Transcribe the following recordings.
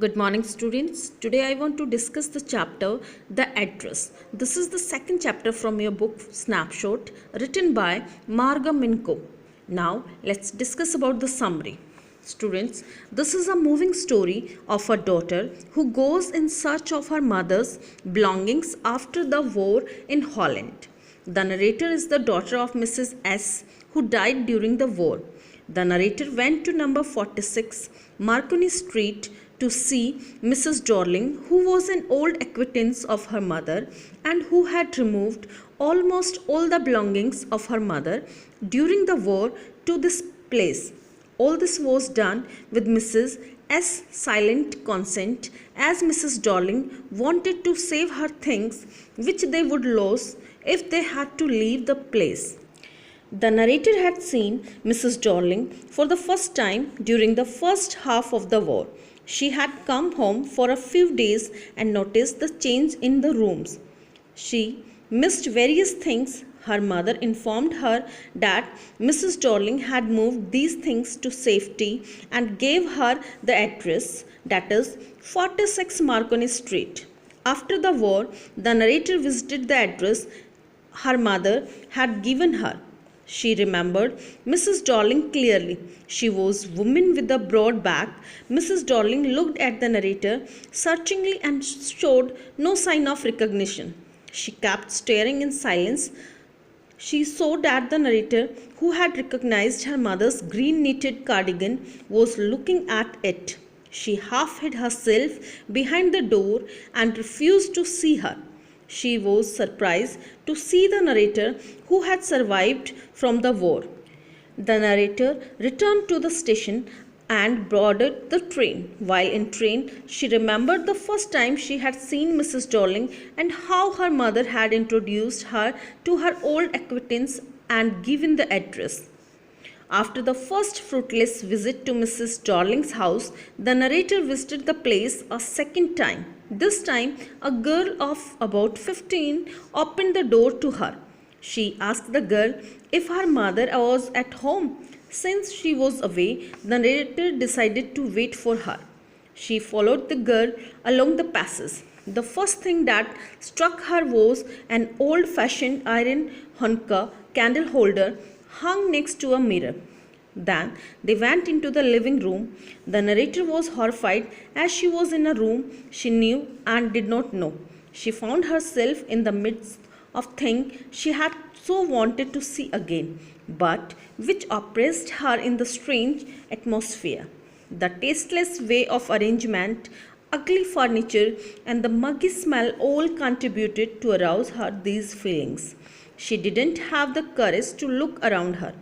Good morning, students. Today I want to discuss the chapter The Address. This is the second chapter from your book Snapshot, written by Marga Minko. Now let's discuss about the summary. Students, this is a moving story of a daughter who goes in search of her mother's belongings after the war in Holland. The narrator is the daughter of Mrs. S, who died during the war. The narrator went to number 46 Marconi Street to see Mrs. Dorling, who was an old acquaintance of her mother and who had removed almost all the belongings of her mother during the war to this place. All this was done with Mrs. S. silent consent, as Mrs. Dorling wanted to save her things which they would lose if they had to leave the place. The narrator had seen Mrs. Dorling for the first time during the first half of the war. She had come home for a few days and noticed the change in the rooms. She missed various things. Her mother informed her that Mrs. Dorling had moved these things to safety and gave her the address, that is 46 Marconi Street. After the war, the narrator visited the address her mother had given her. She remembered Mrs. Dorling clearly. She was a woman with a broad back. Mrs. Dorling looked at the narrator searchingly and showed no sign of recognition. She kept staring in silence. She saw that the narrator, who had recognized her mother's green knitted cardigan, was looking at it. She half hid herself behind the door and refused to see her. She was surprised to see the narrator, who had survived from the war. The narrator returned to the station and boarded the train. While in train, she remembered the first time she had seen Mrs. Dorling and how her mother had introduced her to her old acquaintance and given the address. After the first fruitless visit to Mrs. Dorling's house, the narrator visited the place a second time. This time, a girl of about 15 opened the door to her. She asked the girl if her mother was at home. Since she was away, the narrator decided to wait for her. She followed the girl along the passage. The first thing that struck her was an old-fashioned iron Hanukkah candle holder hung next to a mirror. Then they went into the living room. The narrator was horrified, as she was in a room she knew and did not know. She found herself in the midst of things she had so wanted to see again, but which oppressed her in the strange atmosphere. The tasteless way of arrangement, ugly furniture, and the muggy smell all contributed to arouse her these feelings. She didn't have the courage to look around her.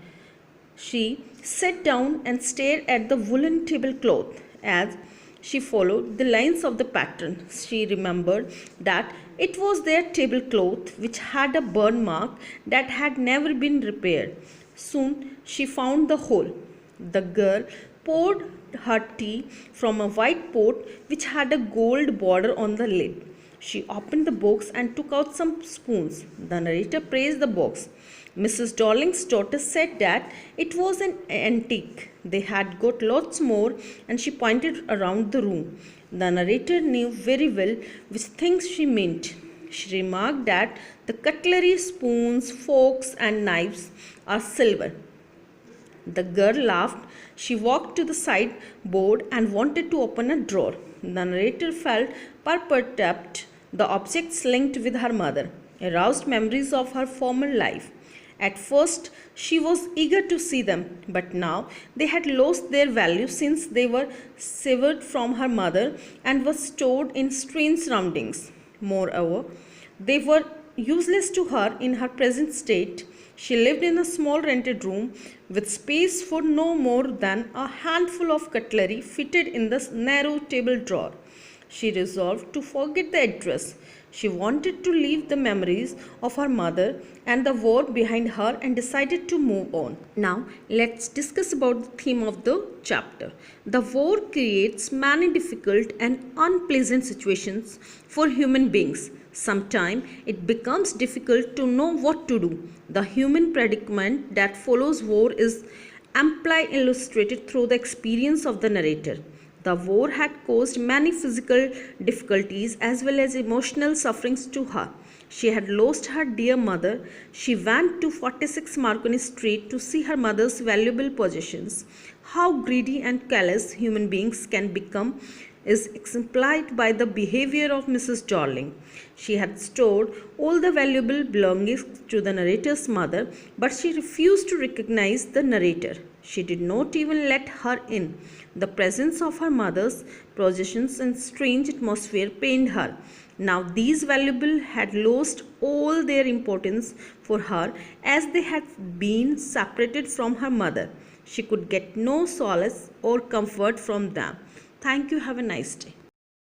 She sat down and stared at the woolen tablecloth. As she followed the lines of the pattern, she remembered that it was their tablecloth which had a burn mark that had never been repaired. Soon she found the hole. The girl poured her tea from a white pot which had a gold border on the lid. She opened the box and took out some spoons. The narrator praised the box. Mrs. Dorling's daughter said that it was an antique. They had got lots more, and she pointed around the room. The narrator knew very well which things she meant. She remarked that the cutlery, spoons, forks, and knives are silver. The girl laughed. She walked to the sideboard and wanted to open a drawer. The narrator felt perturbed. The objects linked with her mother aroused memories of her former life. At first, she was eager to see them, but now they had lost their value since they were severed from her mother and were stored in strange surroundings. Moreover, they were useless to her in her present state. She lived in a small rented room with space for no more than a handful of cutlery fitted in the narrow table drawer. She resolved to forget the address. She wanted to leave the memories of her mother and the war behind her and decided to move on. Now, let's discuss about the theme of the chapter. The war creates many difficult and unpleasant situations for human beings. Sometimes it becomes difficult to know what to do. The human predicament that follows war is amply illustrated through the experience of the narrator. The war had caused many physical difficulties as well as emotional sufferings to her. She had lost her dear mother. She went to 46 Marconi Street to see her mother's valuable possessions. How greedy and callous human beings can become is exemplified by the behavior of Mrs. Darling. She had stored all the valuable belongings to the narrator's mother, but she refused to recognize the narrator. She did not even let her in. The presence of her mother's possessions and strange atmosphere pained her. Now these valuables had lost all their importance for her as they had been separated from her mother. She could get no solace or comfort from them. Thank you. Have a nice day.